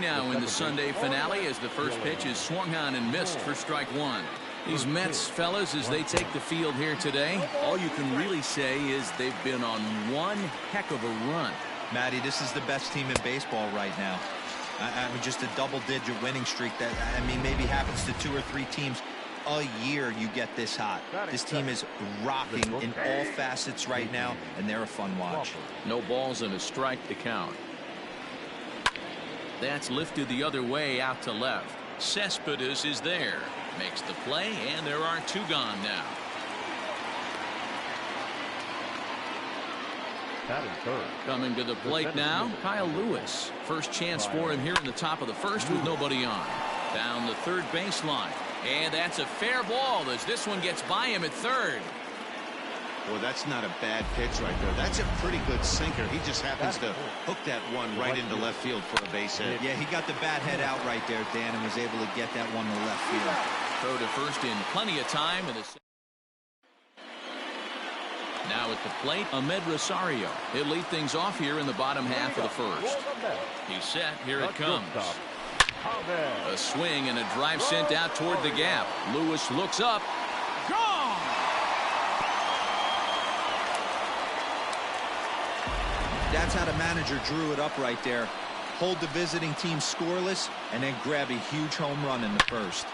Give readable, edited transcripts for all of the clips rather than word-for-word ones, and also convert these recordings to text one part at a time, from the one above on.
underway now in the Sunday finale as the first pitch is swung on and missed for strike one. These Mets fellas, as they take the field here today, all you can really say is they've been on one heck of a run. Matty, this is the best team in baseball right now. I mean, just a double-digit winning streak that, I mean, maybe happens to 2 or 3 teams a year. You get this hot. This team is rocking in all facets right now, and they're a fun watch. No balls and a strike to count. That's lifted the other way out to left. Cespedes is there. Makes the play, and there are 2 gone now. Coming to the plate now, Kyle Lewis. First chance for him here in the top of the first with nobody on. Down the third baseline. And that's a fair ball as this one gets by him at third. Well, that's not a bad pitch right there. That's a pretty good sinker. He just happens to hook that one right into left field for a base hit. Yeah, he got the bat head out right there, Dan, and was able to get that one to left field. Throw to first in plenty of time. Now at the plate, Ahmed Rosario. He'll lead things off here in the bottom half of the first. He's set. Here it comes. A swing and a drive sent out toward the gap. Lewis looks up. Gone! That's how the manager drew it up right there. Hold the visiting team scoreless and then grab a huge home run in the first.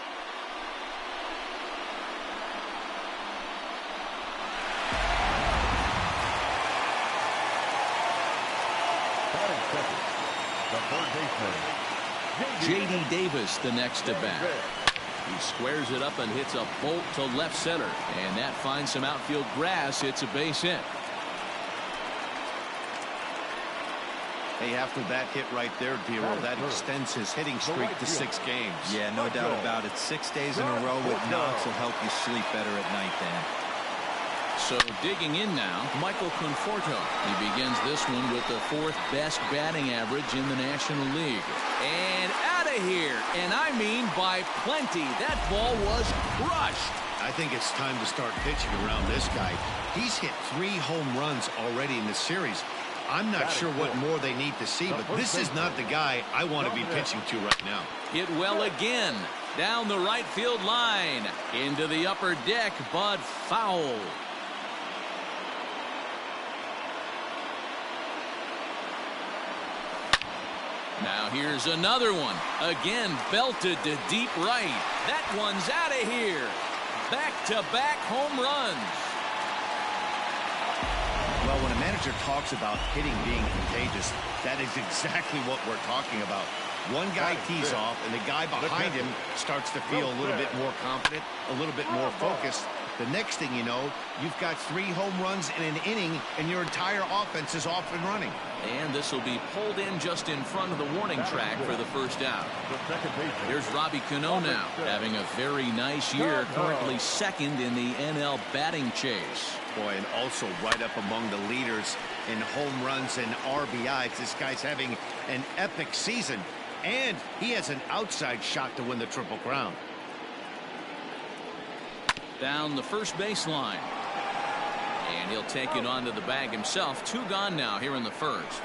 J.D. Davis the next to bat. He squares it up and hits a bolt to left center, and that finds some outfield grass. It's a base hit. Hey, after that hit right there, D-Roll, that extends his hitting streak to 6 games. Yeah, no doubt about it. 6 days in a row with knocks will help you sleep better at night, Dan. So digging in now, Michael Conforto. He begins this one with the 4th best batting average in the National League. And out of here, and I mean by plenty. That ball was crushed. I think it's time to start pitching around this guy. He's hit 3 home runs already in the series. I'm not sure what more they need to see, but this is not the guy I want to be pitching to right now. Hit well again. Down the right field line. Into the upper deck, but foul. Now here's another one. Again belted to deep right. That one's out of here. Back-to-back home runs. Well, when a manager talks about hitting being contagious, that is exactly what we're talking about. One guy tees off, and the guy behind him starts to feel a little bit more confident, a little bit more focused. The next thing you know, you've got 3 home runs in an inning, and your entire offense is off and running. And this will be pulled in just in front of the warning track for the first out. Here's Robbie Cano now, having a very nice year, currently 2nd in the NL batting chase. Boy, and also right up among the leaders in home runs and RBIs. This guy's having an epic season, and he has an outside shot to win the Triple Crown. Down the first baseline. And he'll take it onto the bag himself. 2 gone now here in the first.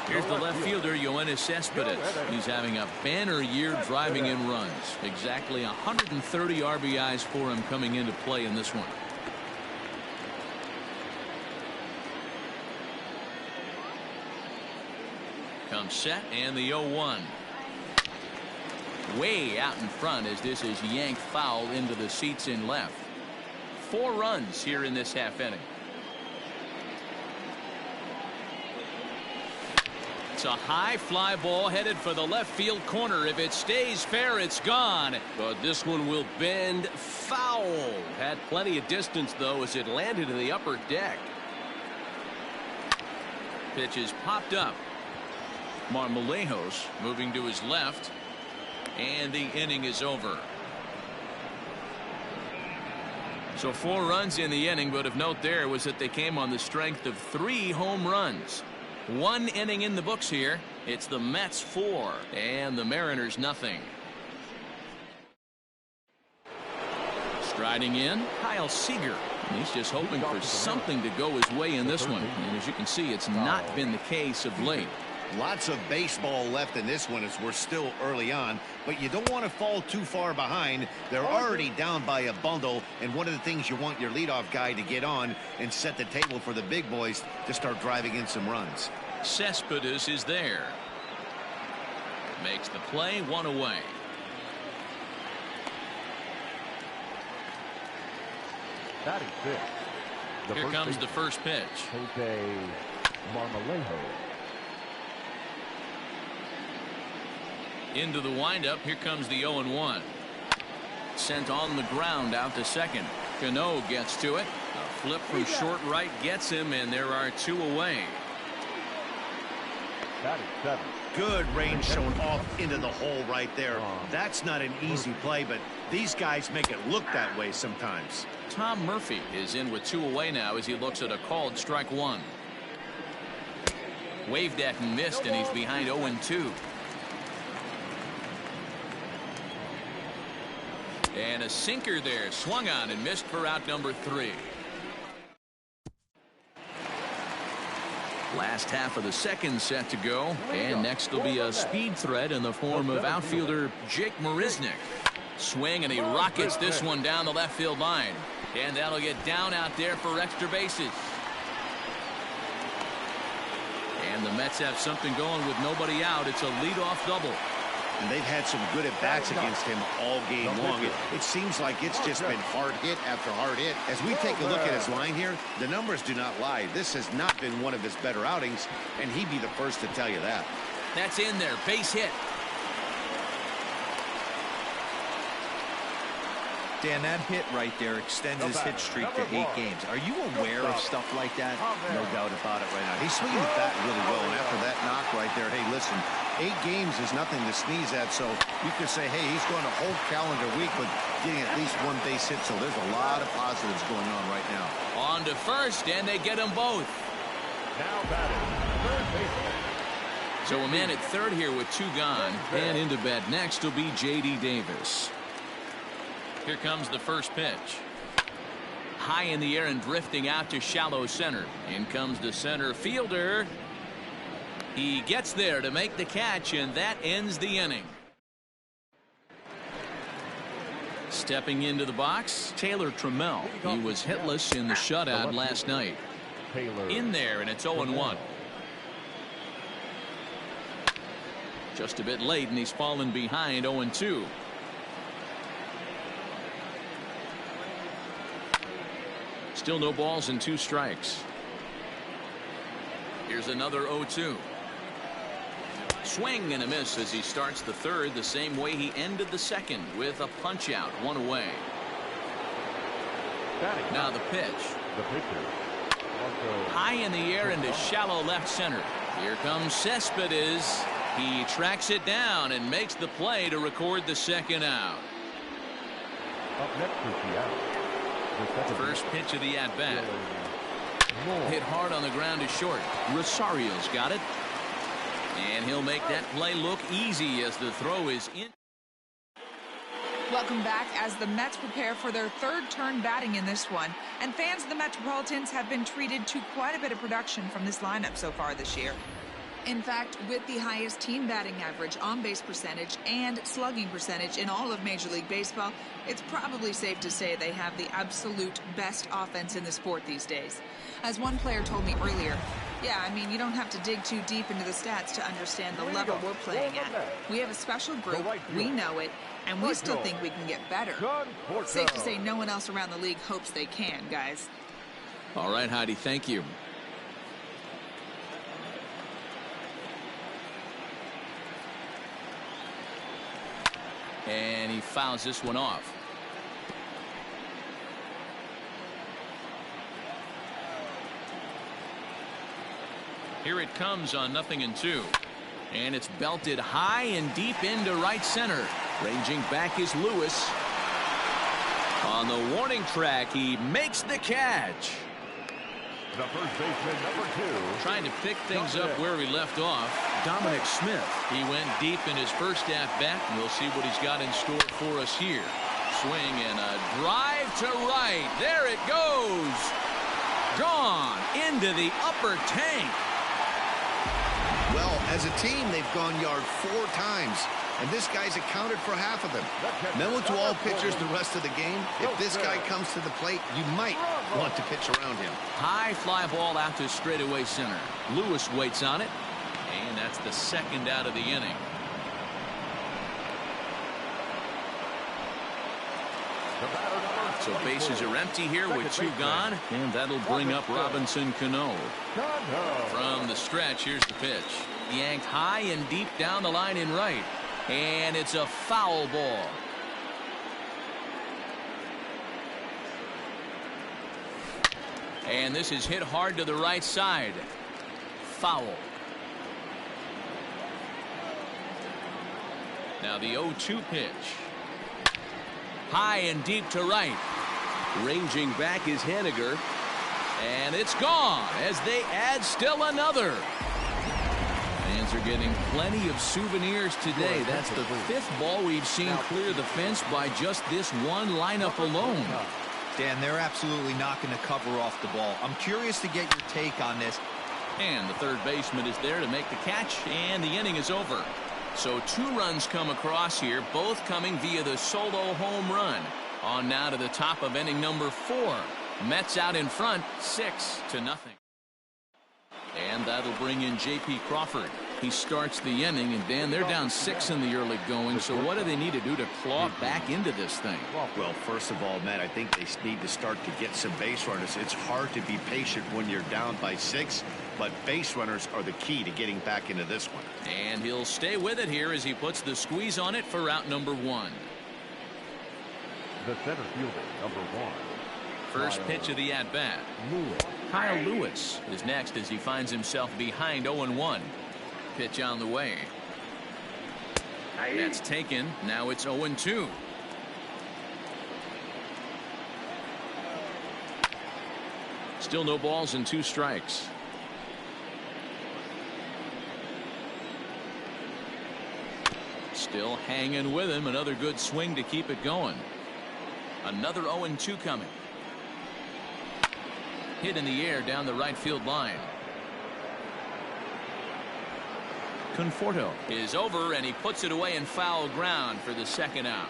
Here's the left fielder, Yoenis Cespedes. He's having a banner year driving in runs. Exactly 130 RBIs for him coming into play in this one. Comes set and the 0-1. Way out in front as this is yanked foul into the seats in left. 4 runs here in this half inning. It's a high fly ball headed for the left field corner. If it stays fair, it's gone. But this one will bend foul. Had plenty of distance, though, as it landed in the upper deck. Pitch is popped up. Marmolejos moving to his left. And the inning is over. So 4 runs in the inning, but of note there was that they came on the strength of 3 home runs. 1 inning in the books here. It's the Mets 4 and the Mariners nothing. Striding in, Kyle Seager. He's just hoping for something to go his way in this one. And as you can see, it's not been the case of late. Lots of baseball left in this one as we're still early on, but you don't want to fall too far behind. They're already down by a bundle, and one of the things you want your leadoff guy to get on and set the table for the big boys to start driving in some runs. Cespedes is there. Makes the play, 1 away. Batting fifth. Here comes the first pitch. Jose Marmolejo. Into the windup. Here comes the 0-1. Sent on the ground out to second. Cano gets to it. A flip from short right gets him, and there are 2 away. Batting seventh. Good range shown off into the hole right there. That's not an easy play, but these guys make it look that way sometimes. Tom Murphy is in with 2 away now as he looks at a called strike 1. Waved at and missed, and he's behind 0-2. And a sinker there, swung on and missed for out number 3. Last half of the second set to go, and next will be a speed threat in the form of outfielder Jake Marisnick. Swing, and he rockets this one down the left field line, and that'll get down out there for extra bases. And the Mets have something going with nobody out. It's a leadoff double. And they've had some good at-bats against him all game long. It seems like it's just been hard hit after hard hit. As we take a look at his line here, the numbers do not lie. This has not been one of his better outings, and he'd be the first to tell you that. That's in there. Base hit. Dan, that hit right there extends his hit streak to 8 games. Are you aware of stuff like that? No doubt about it right now. He's swinging the bat really well, and after that knock right there, hey, listen, 8 games is nothing to sneeze at, so you could say, hey, he's going a whole calendar week with getting at least 1 base hit, so there's a lot of positives going on right now. On to first, and they get them both. Now batting third baseman. So a man at third here with 2 gone, and into bat next will be J.D. Davis. Here comes the first pitch. High in the air and drifting out to shallow center. In comes the center fielder. He gets there to make the catch, and that ends the inning. Stepping into the box, Taylor Trammell. He was hitless in the shutout last night. In there, and it's 0-1. Just a bit late, and he's fallen behind 0-2. Still no balls and 2 strikes. Here's another 0-2. Swing and a miss as he starts the third the same way he ended the second, with a punch out, 1 away. Now the pitch. The pitcher. High in the air into shallow left center. Here comes Cespedes. He tracks it down and makes the play to record the second out. Up next is the out. First pitch of the at-bat. Hit hard on the ground to short. Rosario's got it. And he'll make that play look easy as the throw is in. Welcome back as the Mets prepare for their third turn batting in this one. And fans of the Metropolitans have been treated to quite a bit of production from this lineup so far this year. In fact, with the highest team batting average, on-base percentage, and slugging percentage in all of Major League Baseball, it's probably safe to say they have the absolute best offense in the sport these days. As one player told me earlier, yeah, I mean, you don't have to dig too deep into the stats to understand the level we're playing at. We have a special group, we know it, and we still think we can get better. Safe to say no one else around the league hopes they can, guys. All right, Heidi, thank you. And he fouls this one off. Here it comes on 0-2. And it's belted high and deep into right center. Ranging back is Lewis. On the warning track, he makes the catch. The first baseman, number 2. Trying to pick things up where we left off, Dominic Smith. He went deep in his first at-bat, and we'll see what he's got in store for us here. Swing and a drive to right. There it goes. Gone into the upper tank. Well As a team, they've gone yard 4 times, and this guy's accounted for half of them. Memo to all pitchers the rest of the game. If this guy comes to the plate, you might want to pitch around him. High fly ball out to straightaway center. Lewis waits on it, and that's the second out of the inning. So bases are empty here with 2 gone, and that'll bring up Robinson Cano. From the stretch, here's the pitch. Yanked high and deep down the line in right, and it's a foul ball. And this is hit hard to the right side. Foul. Now the 0-2 pitch. High and deep to right. Ranging back is Haniger. And it's gone as they add still another. Fans are getting plenty of souvenirs today. That's the 5th ball we've seen clear the fence by just this one lineup alone. Dan, they're absolutely not going to cover off the ball. I'm curious to get your take on this. And the third baseman is there to make the catch, and the inning is over. So 2 runs come across here, both coming via the solo home run. On now to the top of inning number 4. Mets out in front, 6-0. And that'll bring in J.P. Crawford. He starts the inning, and Dan, they're down 6 in the early going. So what do they need to do to claw back into this thing? Well, first of all, Matt, I think they need to start to get some base runners. It's hard to be patient when you're down by 6, but base runners are the key to getting back into this one. And he'll stay with it here as he puts the squeeze on it for out number 1. The center fielder, number 1. First pitch of the at-bat. Kyle Lewis is next as he finds himself behind 0-1. Pitch on the way. That's taken. Now it's 0-2. Still no balls and 2 strikes. Still hanging with him. Another good swing to keep it going. Another 0-2 coming. Hit in the air down the right field line. Conforto is over, and he puts it away in foul ground for the second out.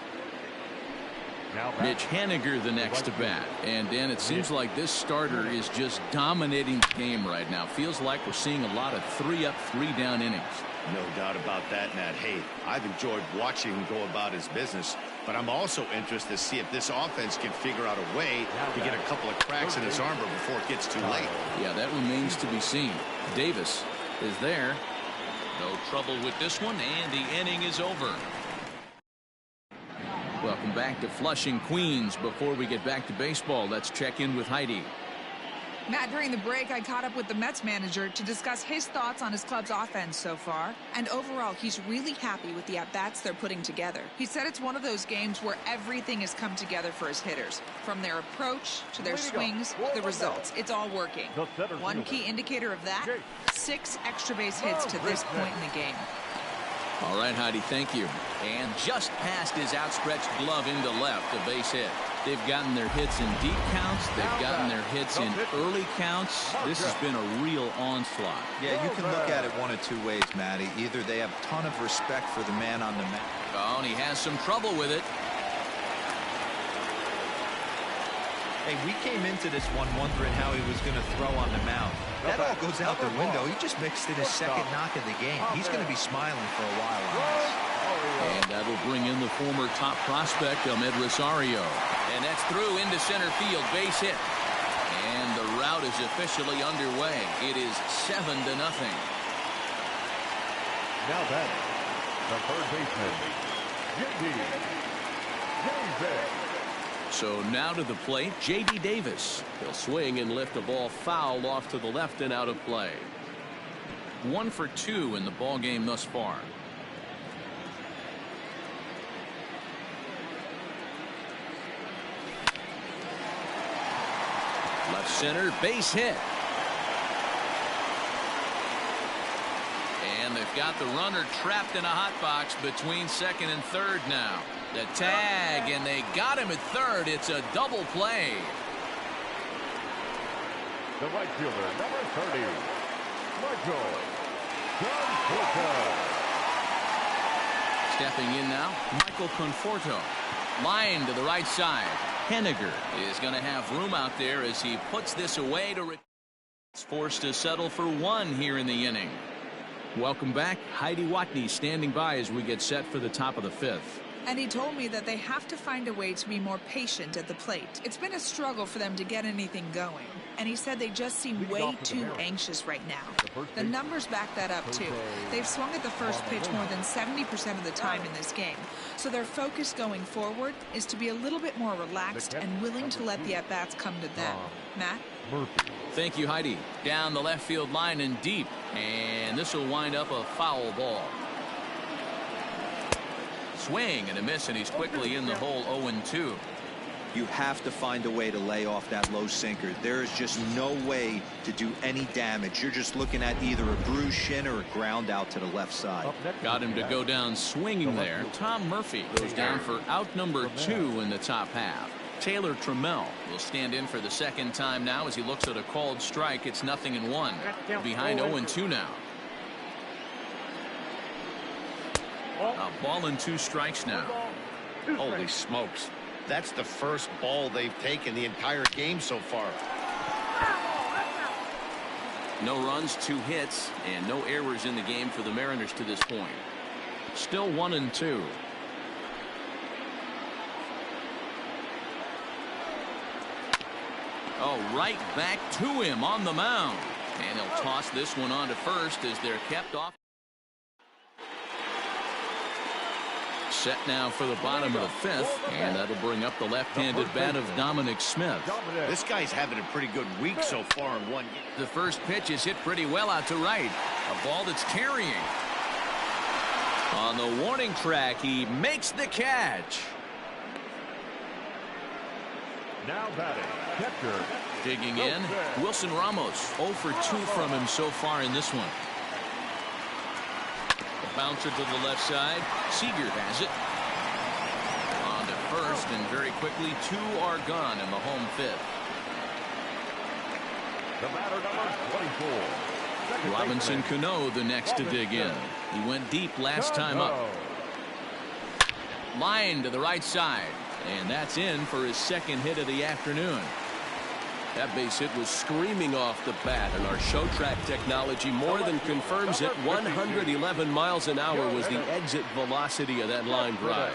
Mitch Haniger the next to bat. And Dan, it seems like this starter is just dominating the game right now. Feels like we're seeing a lot of 3-up, 3-down innings. No doubt about that, Matt. Hey, I've enjoyed watching him go about his business, but I'm also interested to see if this offense can figure out a way to get a couple of cracks in his armor before it gets too late. Yeah, that remains to be seen. Davis is there. No trouble with this one, and the inning is over. Welcome back to Flushing, Queens. Before we get back to baseball, let's check in with Heidi. Matt, during the break, I caught up with the Mets manager to discuss his thoughts on his club's offense so far. And overall, he's really happy with the at-bats they're putting together. He said it's one of those games where everything has come together for his hitters. From their approach to their swings, the results. It's all working. One key indicator of that, 6 extra base hits to this point in the game. All right, Heidi, thank you. And just past his outstretched glove into left, a base hit. They've gotten their hits in deep counts. They've gotten their hits in early counts. This has been a real onslaught. Yeah, you can look at it one of 2 ways, Matty. Either they have a ton of respect for the man on the mat. Oh, and he has some trouble with it. Hey, we came into this one wondering how he was going to throw on the mound. That all goes out the window. He just mixed in his second knock of the game. He's going to be smiling for a while on this. And that'll bring in the former top prospect, Ahmed Rosario. And that's through into center field, base hit. And the route is officially underway. It is 7-0. Now batting, the third baseman, J.D. Davis. So now to the plate, J.D. Davis. He'll swing and lift a ball foul off to the left and out of play. 1 for 2 in the ball game thus far. Left center, base hit. And they've got the runner trapped in a hot box between second and third now. The tag, and they got him at third. It's a double play. The right fielder, number 30, Michael Stepping in now, Michael Conforto. Line to the right side. Henniger is going to have room out there as he puts this away to it's forced to settle for one here in the inning. Welcome back. Heidi Watney standing by as we get set for the top of the fifth. And he told me that they have to find a way to be more patient at the plate. It's been a struggle for them to get anything going. And he said they just seem way too anxious right now. The numbers back that up too. They've swung at the first pitch more than 70% of the time in this game. So their focus going forward is to be a little bit more relaxed and willing to let the at-bats come to them. Matt? Thank you, Heidi. Down the left field line and deep. And this will wind up a foul ball. Swing and a miss, and he's quickly in the hole 0-2. You have to find a way to lay off that low sinker. There is just no way to do any damage. You're just looking at either a bruised shin or a ground out to the left side. Got him to go down swinging there. Tom Murphy goes down for out number 2 in the top half. Taylor Trammell will stand in for the second time now as he looks at a called strike. It's 0-1. Behind 0-2 now. A ball and 2 strikes now. Holy smokes. That's the first ball they've taken the entire game so far. No runs, 2 hits, and no errors in the game for the Mariners to this point. Still 1-2. Oh, right back to him on the mound. And he'll toss this one on to first as they're kept off. Set now for the bottom of the fifth, and that'll bring up the left-handed bat of Dominic Smith. This guy's having a pretty good week so far in one game. The first pitch is hit pretty well out to right. A ball that's carrying. On the warning track, he makes the catch. Now batting, catcher. Digging in, Wilson Ramos. 0 for 2 from him so far in this one. Bouncer to the left side. Seager has it. On to first, and very quickly 2 are gone in the home fifth. The batter number 24. Robinson Cano the next to dig in. He went deep last time up. Line to the right side, and that's in for his second hit of the afternoon. That base hit was screaming off the bat, and our show track technology more than confirms it. 111 miles an hour was the exit velocity of that line drive.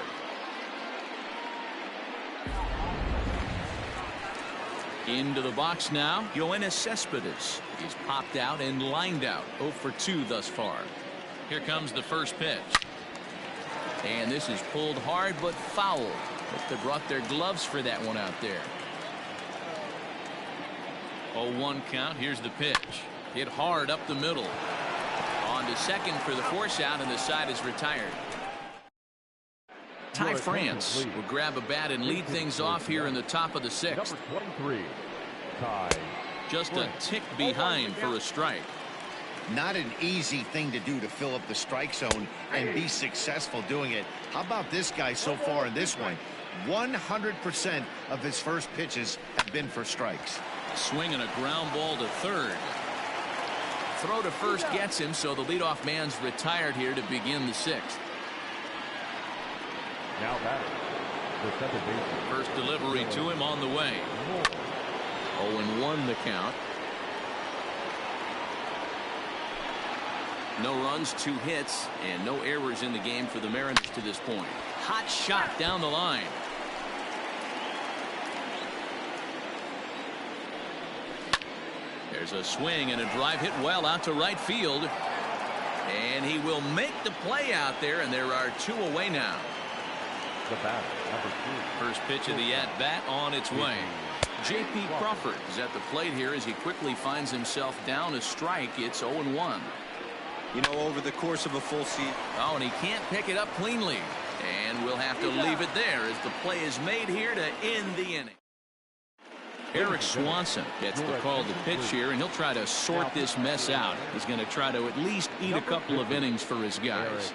Into the box now, Yoenis Cespedes. He's popped out and lined out. 0 for 2 thus far. Here comes the first pitch. And this is pulled hard but foul. But they brought their gloves for that one out there. 0-1 count. Here's the pitch. Hit hard up the middle. On to second for the force out, and the side is retired. Ty France will grab a bat and lead things off here in the top of the 6th. Number 23, Ty. Just a tick behind for a strike. Not an easy thing to do to fill up the strike zone and be successful doing it. How about this guy so far in this one? 100% of his first pitches have been for strikes. Swing and a ground ball to third. Throw to first gets him, so the leadoff man's retired here to begin the 6th. Now batting, the second baseman. First delivery to him on the way. 0-1 the count. No runs, 2 hits, and no errors in the game for the Mariners to this point. Hot shot down the line. There's a swing and a drive hit well out to right field. And he will make the play out there, and there are 2 away now. The batter, number 2. First pitch of the at-bat on its way. J.P. Crawford is at the plate here as he quickly finds himself down a strike. It's 0-1. You know, over the course of a full season. Oh, and he can't pick it up cleanly. And we'll have to leave it there as the play is made here to end the inning. Eric Swanson gets the call to pitch here, and he'll try to sort this mess out. He's going to try to at least eat a couple of innings for his guys.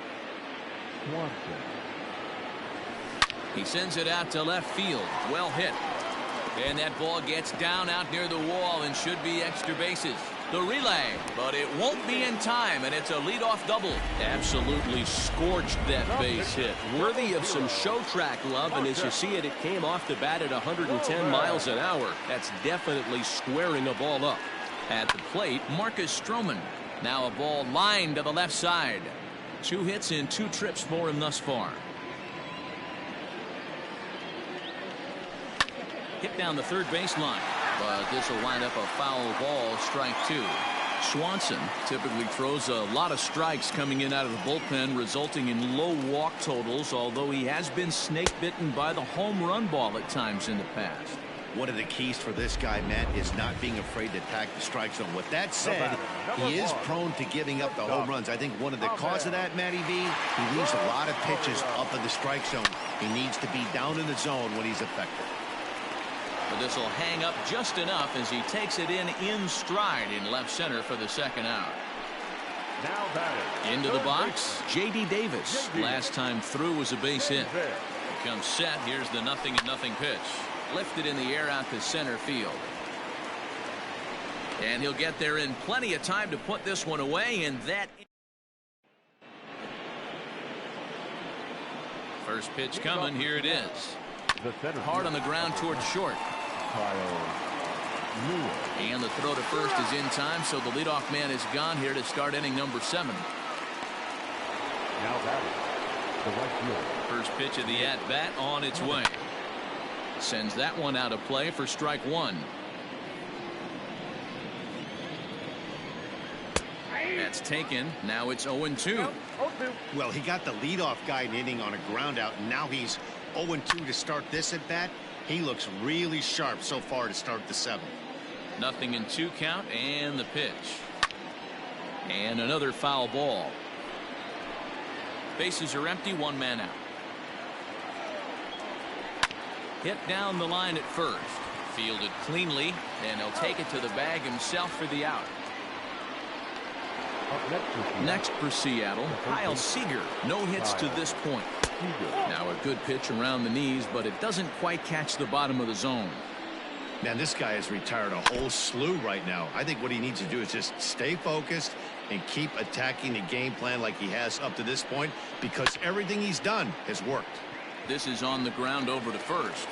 He sends it out to left field. Well hit. And that ball gets down out near the wall and should be extra bases. The relay, but it won't be in time, and it's a leadoff double. Absolutely scorched that base hit. Worthy of some show track love, and as you see it, it came off the bat at 110 miles an hour. That's definitely squaring a ball up. At the plate, Marcus Stroman. Now a ball lined to the left side. 2 hits in 2 trips for him thus far. Hit down the third baseline, but this will wind up a foul ball, strike 2. Swanson typically throws a lot of strikes coming in out of the bullpen, resulting in low walk totals, although he has been snake bitten by the home run ball at times in the past. One of the keys for this guy, Matt, is not being afraid to attack the strike zone. With that said, he is prone to giving up the home runs. I think one of the cause of that, Matty B, he leaves a lot of pitches up in the strike zone. He needs to be down in the zone when he's effective. But this will hang up just enough as he takes it in stride in left center for the second out. Now batting. Into the box, J.D. Davis. Last time through was a base hit. Comes set. Here's the 0-0 pitch. Lifted in the air out to center field. And he'll get there in plenty of time to put this one away, and that. First pitch coming. Here it is. Hard on the ground towards short. And the throw to first is in time, so the leadoff man is gone here to start inning number 7. Now batting. The right fielder. First pitch of the at-bat on its way. Sends that one out of play for strike 1. That's taken. Now it's 0-2. Well, he got the leadoff guy in inning on a ground out, and now he's 0-2 to start this at bat. He looks really sharp so far to start the 7th. 0-2 count, and the pitch. And another foul ball. Bases are empty, 1 man out. Hit down the line at first. Fielded cleanly, and he'll take it to the bag himself for the out. Next for Seattle, Kyle Seager. No hits to this point. Now a good pitch around the knees, but it doesn't quite catch the bottom of the zone. Man, this guy has retired a whole slew right now. I think what he needs to do is just stay focused and keep attacking the game plan like he has up to this point, because everything he's done has worked. This is on the ground over to first.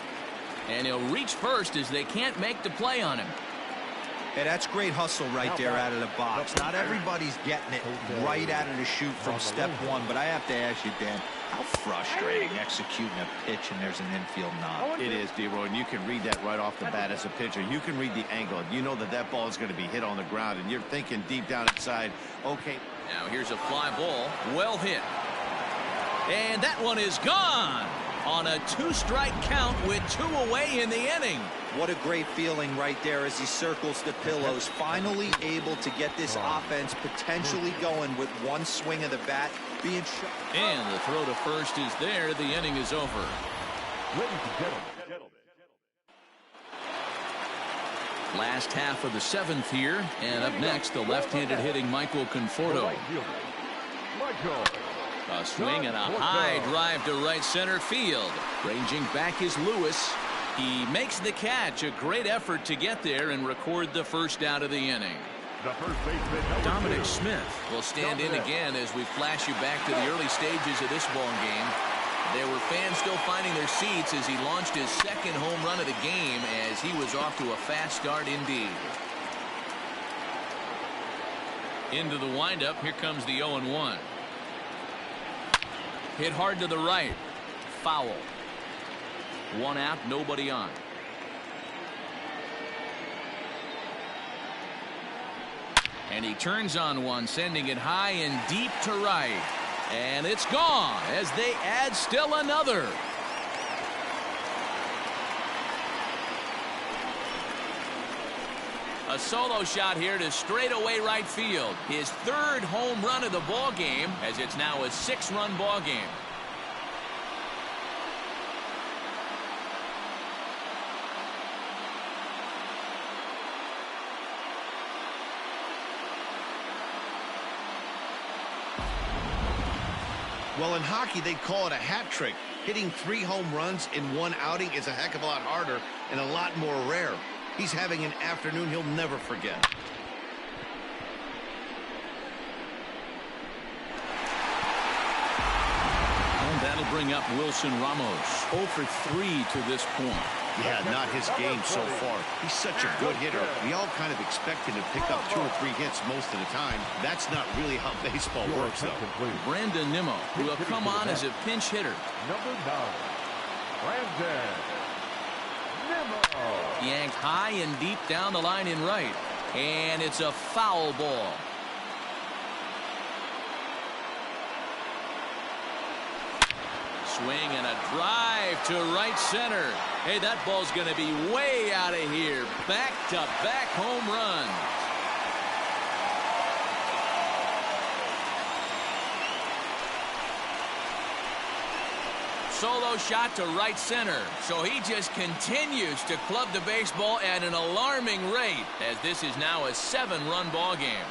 And he'll reach first as they can't make the play on him. Hey, that's great hustle right there out of the box. Not everybody's getting it right out of the chute from step 1, but I have to ask you, Dan, how frustrating executing a pitch and there's an infield knock. It is, D-Roy, and you can read that right off the bat as a pitcher. You can read the angle. You know that that ball is going to be hit on the ground, and you're thinking deep down inside, okay. Now here's a fly ball, well hit. And that one is gone on a 2-strike count with 2 away in the inning. What a great feeling right there as he circles the pillows, finally able to get this offense potentially going with 1 swing of the bat being shot. And the throw to first is there. The inning is over. Ladies and gentlemen. Last half of the 7th here, and up next the left-handed hitting Michael Conforto. A swing and a high drive to right center field. Ranging back is Lewis. He makes the catch. A great effort to get there and record the first out of the inning. Dominic Smith will stand in again as we flash you back to the early stages of this ball game. There were fans still finding their seats as he launched his 2nd home run of the game, as he was off to a fast start indeed. Into the windup. Here comes the 0-1. Hit hard to the right. Foul. 1 out, nobody on. And he turns on one, sending it high and deep to right. And it's gone as they add still another. A solo shot here to straightaway right field. His 3rd home run of the ball game, as it's now a 6-run ball game. Well, in hockey, they call it a hat trick. Hitting 3 home runs in 1 outing is a heck of a lot harder and a lot more rare. He's having an afternoon he'll never forget. that'll bring up Wilson Ramos. 0 for 3 to this point. Yeah, not his game so far. He's such a good hitter. We all kind of expect him to pick up 2 or 3 hits most of the time. That's not really how baseball works, though. Brandon Nimmo, who will come on as a pinch hitter. Number 9, Brandon Nimmo. Yanked high and deep down the line in right. And it's a foul ball. Swing and a drive to right center. Hey, that ball's going to be way out of here. Back-to-back home runs. Solo shot to right center. So he just continues to club the baseball at an alarming rate, as this is now a 7-run ball game.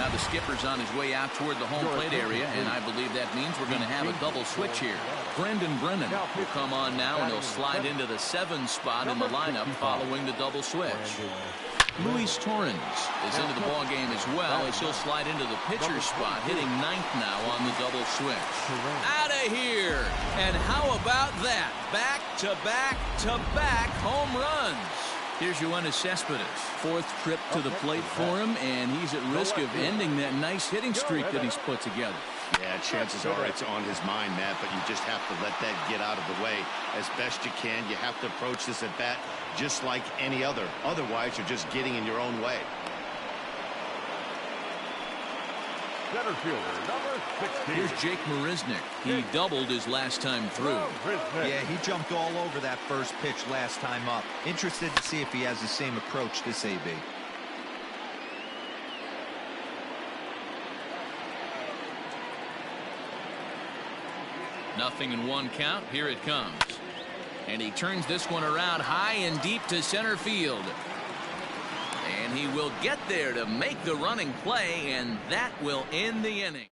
The skipper's on his way out toward the home plate area, and I believe that means we're going to have a double switch here. Brendan Brennan will come on now, and he'll slide into the 7 spot in the lineup following the double switch. Luis Torrens is into the ball game as well, as he'll slide into the pitcher's spot, hitting 9th now on the double switch. Out of here! And how about that? Back-to-back-to-back home runs. Here's Yoenis Cespedes. 4th trip to the plate for him, and he's at risk of ending that nice hitting streak that he's put together. Yeah, chances are it's on his mind, Matt, but you just have to let that get out of the way as best you can. You have to approach this at bat just like any other. Otherwise, you're just getting in your own way. Center fielder, number 16. Here's Jake Marisnick. He doubled his last time through. Yeah, he jumped all over that first pitch last time up. Interested to see if he has the same approach this AB. Nothing in 1 count. Here it comes. And he turns this one around high and deep to center field. And he will get there to make the running play, and that will end the inning.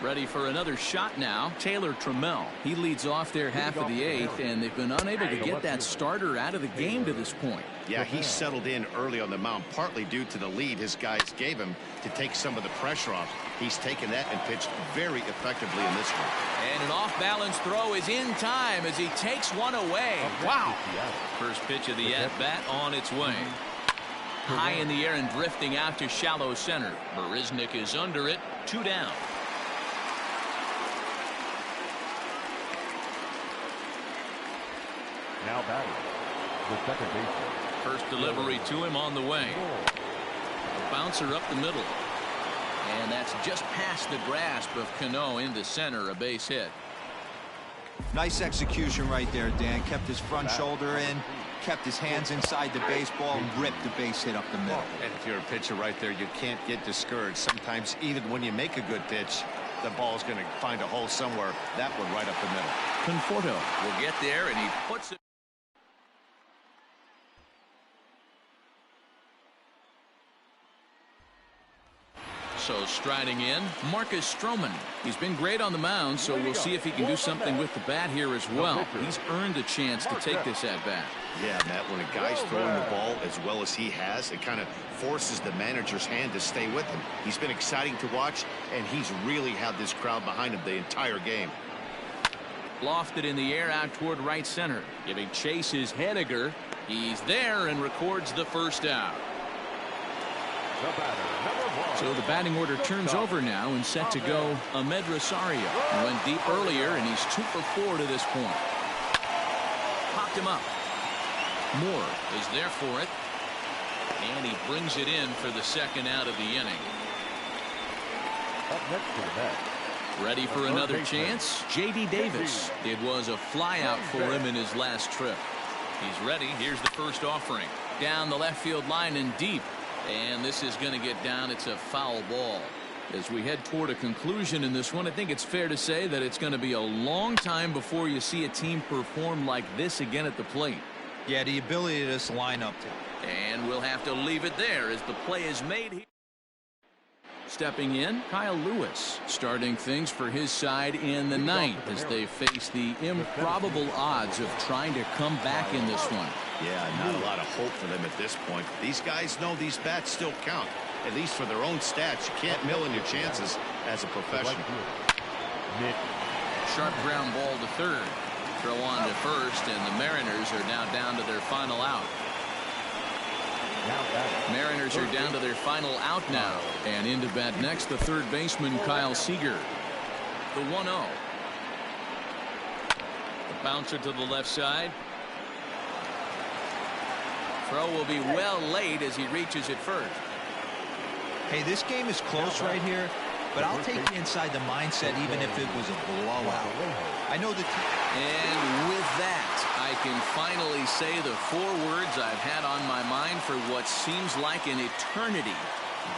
Ready for another shot now. Taylor Trammell. He leads off their half of the 8th, and they've been unable to get that starter out of the game to this point. Yeah, he settled in early on the mound, partly due to the lead his guys gave him to take some of the pressure off. He's taken that and pitched very effectively in this one. And an off-balance throw is in time as he takes one away. Wow. First pitch of the at-bat on its way. High in the air and drifting out to shallow center. Marisnick is under it. 2 down. Now batting, the second baseman. First delivery to him on the way. A bouncer up the middle. And that's just past the grasp of Cano into center, a base hit. Nice execution right there, Dan. Kept his front shoulder in, kept his hands inside the baseball, and ripped the base hit up the middle. And if you're a pitcher right there, you can't get discouraged. Sometimes even when you make a good pitch, the ball's going to find a hole somewhere. That one right up the middle. Conforto will get there, and he puts it. So striding in, Marcus Stroman. He's been great on the mound, so we'll see if he can do something with the bat here as well. He's earned a chance to take this at bat. Yeah, Matt, when a guy's throwing the ball as well as he has, it kind of forces the manager's hand to stay with him. He's been exciting to watch, and he's really had this crowd behind him the entire game. Lofted in the air out toward right center. Giving chase is Henniger. He's there and records the first out. So the batting order turns over now, and set to go Ahmed Rosario. He went deep earlier, and he's 2 for 4 to this point. Popped him up. Moore is there for it. And he brings it in for the second out of the inning. Up next to the bat. Ready for another chance? J.D. Davis. It was a flyout for him in his last trip. He's ready. Here's the first offering. Down the left field line and deep. And this is going to get down. It's a foul ball. As we head toward a conclusion in this one, I think it's fair to say that it's going to be a long time before you see a team perform like this again at the plate. Yeah, the ability of this lineup And we'll have to leave it there as the play is made here. Stepping in, Kyle Lewis, starting things for his side in the ninth as they face the improbable odds of trying to come back in this one. Yeah, not a lot of hope for them at this point. These guys know these bats still count, at least for their own stats. You can't mill in your chances as a professional. Sharp ground ball to third. Throw on to first, and the Mariners are now down to their final out. Mariners are down to their final out now. And into bat next, the third baseman, Kyle Seager. The 1-0. The bouncer to the left side. Throw will be well late as he reaches it first. Hey, this game is close right here, but I'll take you inside the mindset even if it was a blowout. I know that. And with that, I can finally say the 4 words I've had on my mind for what seems like an eternity.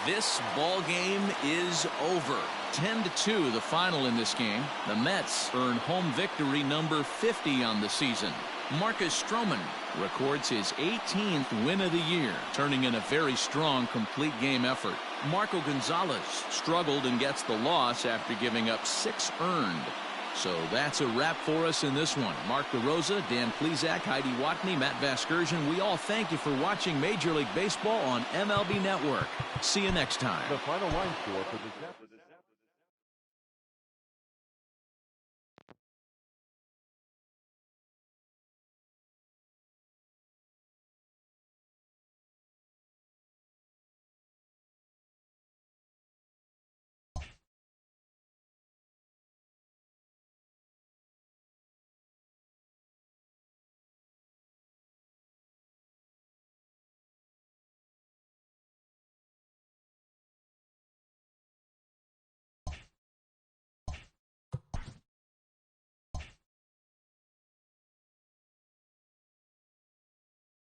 This ball game is over. 10-2 the final in this game. The Mets earn home victory number 50 on the season. Marcus Stroman records his 18th win of the year, turning in a very strong complete game effort. Marco Gonzalez struggled and gets the loss after giving up 6 earned. So that's a wrap for us in this one. Mark DeRosa, Dan Plesac, Heidi Watney, Matt Vasgersian, we all thank you for watching Major League Baseball on MLB Network. See you next time. The final line score for the